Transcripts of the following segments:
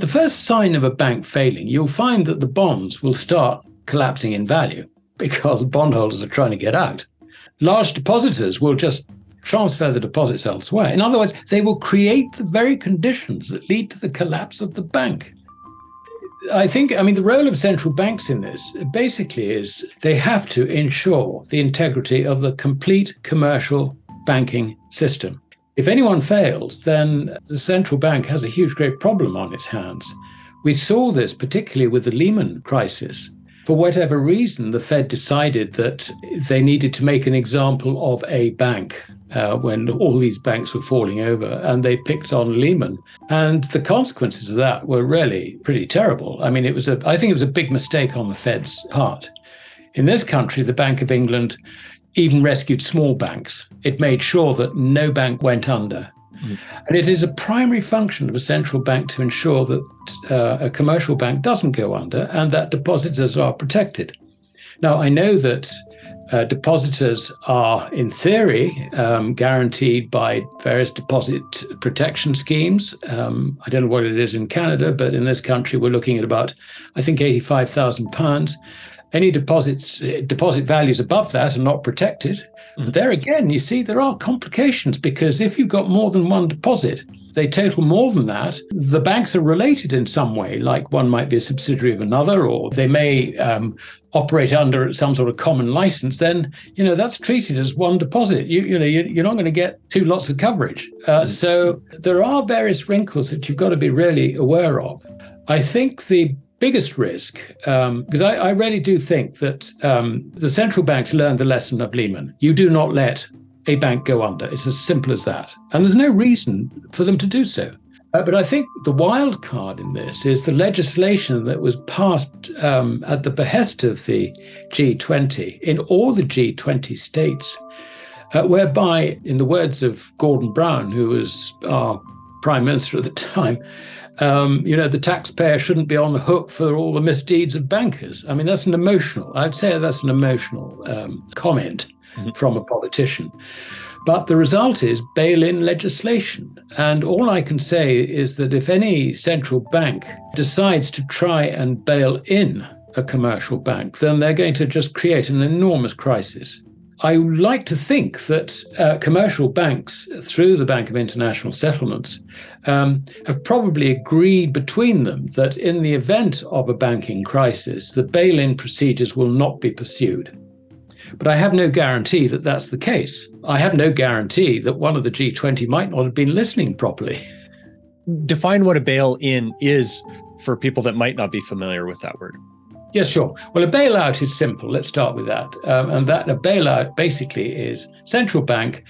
first sign of a bank failing, you'll find that the bonds will start collapsing in value because bondholders are trying to get out. Large depositors will just transfer the deposits elsewhere. In other words, they will create the very conditions that lead to the collapse of the bank. The role of central banks in this basically is they have to ensure the integrity of the complete commercial banking system. If anyone fails, then the central bank has a huge, great problem on its hands. We saw this particularly with the Lehman crisis. For whatever reason, the Fed decided that they needed to make an example of a bank when all these banks were falling over, and they picked on Lehman. And the consequences of that were really pretty terrible. I think it was a big mistake on the Fed's part. In this country, the Bank of England even rescued small banks. It made sure that no bank went under. And it is a primary function of a central bank to ensure that a commercial bank doesn't go under and that depositors are protected. Now, I know that depositors are, in theory, guaranteed by various deposit protection schemes. I don't know what it is in Canada, but in this country, we're looking at about, I think, £85,000. Any deposit values above that are not protected. But there again, you see, there are complications because if you've got more than one deposit, they total more than that. The banks are related in some way, like one might be a subsidiary of another, or they may operate under some sort of common license. Then, that's treated as one deposit. You're not going to get two lots of coverage. So there are various wrinkles that you've got to be really aware of. I think the biggest risk, because I really do think that the central banks learned the lesson of Lehman. You do not let a bank go under. It's as simple as that. And there's no reason for them to do so. But I think the wild card in this is the legislation that was passed at the behest of the G20 in all the G20 states, whereby, in the words of Gordon Brown, who was our prime minister at the time, the taxpayer shouldn't be on the hook for all the misdeeds of bankers. I'd say that's an emotional comment from a politician. But the result is bail-in legislation. And all I can say is that if any central bank decides to try and bail in a commercial bank, then they're going to just create an enormous crisis. I like to think that commercial banks, through the Bank of International Settlements, have probably agreed between them that in the event of a banking crisis, the bail-in procedures will not be pursued. But I have no guarantee that that's the case. I have no guarantee that one of the G20 might not have been listening properly. Define what a bail-in is for people that might not be familiar with that word. Yes, sure. Well, a bailout is simple. Let's start with that. And a bailout basically is central bank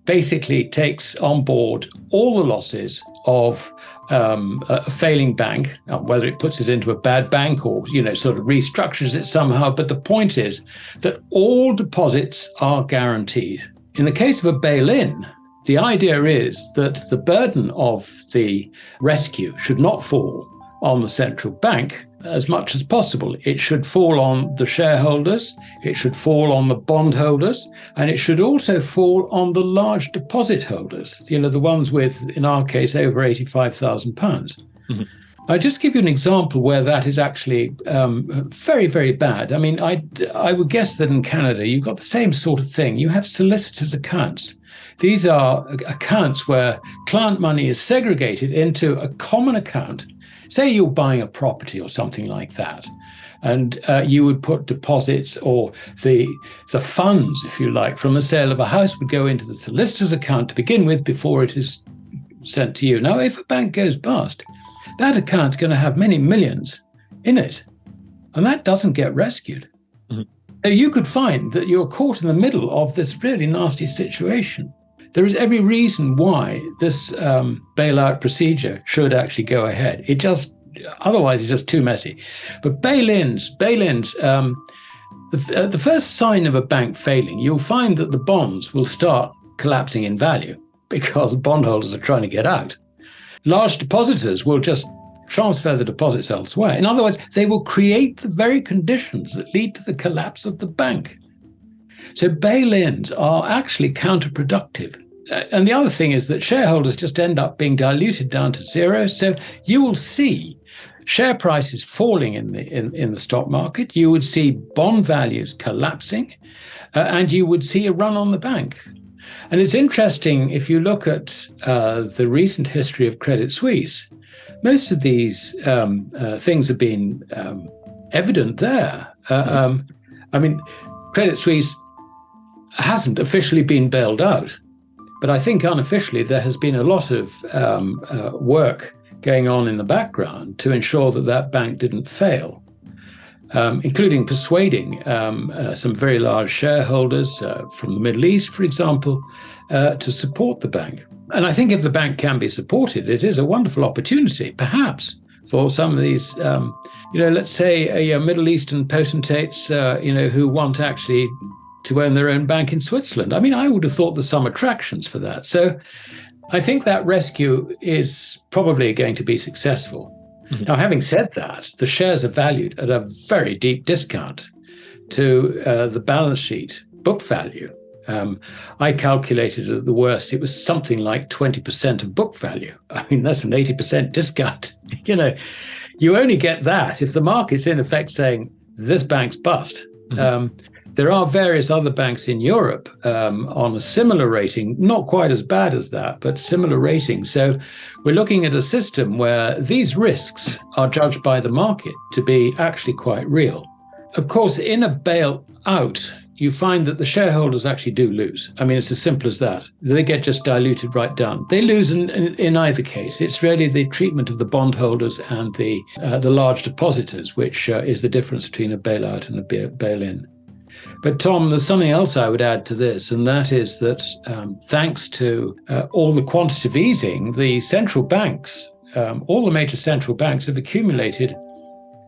basically takes on board all the losses of a failing bank, whether it puts it into a bad bank or, sort of restructures it somehow. But the point is that all deposits are guaranteed. In the case of a bail-in, the idea is that the burden of the rescue should not fall on the central bank as much as possible. It should fall on the shareholders, it should fall on the bondholders, and it should also fall on the large deposit holders, the ones with, in our case, over £85,000. Mm-hmm. I'll just give you an example where that is actually very, very bad. I would guess that in Canada, you've got the same sort of thing. You have solicitors' accounts. These are accounts where client money is segregated into a common account. Say you're buying a property or something like that, and you would put deposits or the funds, if you like, from the sale of a house would go into the solicitor's account to begin with before it is sent to you. Now, if a bank goes bust, that account's going to have many millions in it, and that doesn't get rescued. Mm-hmm. So you could find that you're caught in the middle of this really nasty situation. There is every reason why this bailout procedure should actually go ahead. Otherwise it's just too messy. But bail-ins, the first sign of a bank failing, you'll find that the bonds will start collapsing in value because bondholders are trying to get out. Large depositors will just transfer the deposits elsewhere. In other words, they will create the very conditions that lead to the collapse of the bank. So bail-ins are actually counterproductive. And the other thing is that shareholders just end up being diluted down to zero. So you will see share prices falling in the stock market. You would see bond values collapsing, and you would see a run on the bank. And it's interesting, if you look at the recent history of Credit Suisse, most of these things have been evident there. I mean, Credit Suisse hasn't officially been bailed out, but I think unofficially there has been a lot of work going on in the background to ensure that that bank didn't fail, including persuading some very large shareholders from the Middle East, for example, to support the bank. And I think if the bank can be supported, it is a wonderful opportunity, perhaps, for some of these, let's say Middle Eastern potentates, who want actually to own their own bank in Switzerland. I mean, I would have thought there's some attractions for that. So I think that rescue is probably going to be successful. Mm-hmm. Now, having said that, the shares are valued at a very deep discount to the balance sheet book value. I calculated at the worst, it was something like 20% of book value. I mean, that's an 80% discount. You only get that if the market's in effect saying this bank's bust. Mm-hmm. There are various other banks in Europe on a similar rating, not quite as bad as that, but similar rating. So we're looking at a system where these risks are judged by the market to be actually quite real. Of course, in a bailout, you find that the shareholders actually do lose. I mean, it's as simple as that. They get just diluted right down. They lose in either case. It's really the treatment of the bondholders and the large depositors, which is the difference between a bailout and a bail-in. But Tom, there's something else I would add to this, and that is that thanks to all the quantitative easing, the central banks, all the major central banks have accumulated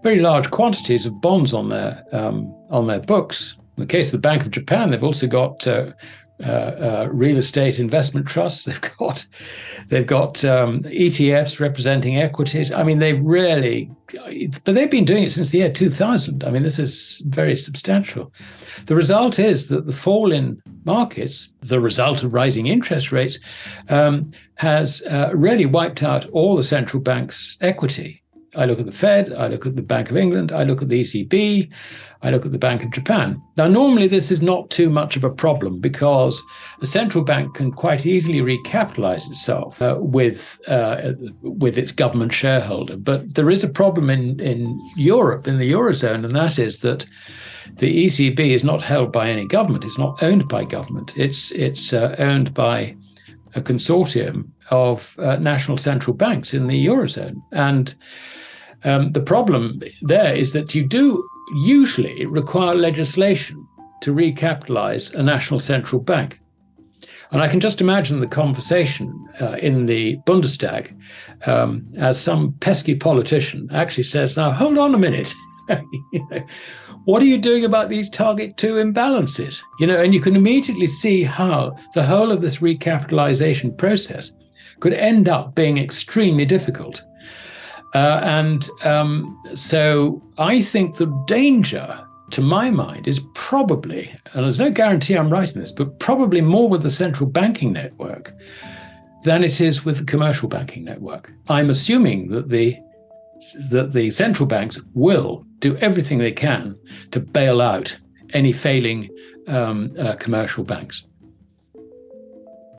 very large quantities of bonds on their books. In the case of the Bank of Japan, they've also got real estate investment trusts. They've got ETFs representing equities. I mean, but they've been doing it since the year 2000. I mean, this is very substantial. The result is that the fall in markets, the result of rising interest rates, has really wiped out all the central banks' equity. I look at the Fed, I look at the Bank of England, I look at the ECB, I look at the Bank of Japan. Now, normally this is not too much of a problem because a central bank can quite easily recapitalize itself with its government shareholder. But there is a problem in Europe, in the Eurozone, and that is that the ECB is not held by any government. It's not owned by government. It's owned by a consortium of national central banks in the Eurozone. And the problem there is that you do usually require legislation to recapitalize a national central bank. And I can just imagine the conversation in the Bundestag as some pesky politician actually says, now, hold on a minute. What are you doing about these target 2 imbalances? And you can immediately see how the whole of this recapitalization process could end up being extremely difficult. So I think the danger, to my mind, is probably, and there's no guarantee I'm right in this, but probably more with the central banking network than it is with the commercial banking network. I'm assuming that the central banks will do everything they can to bail out any failing commercial banks.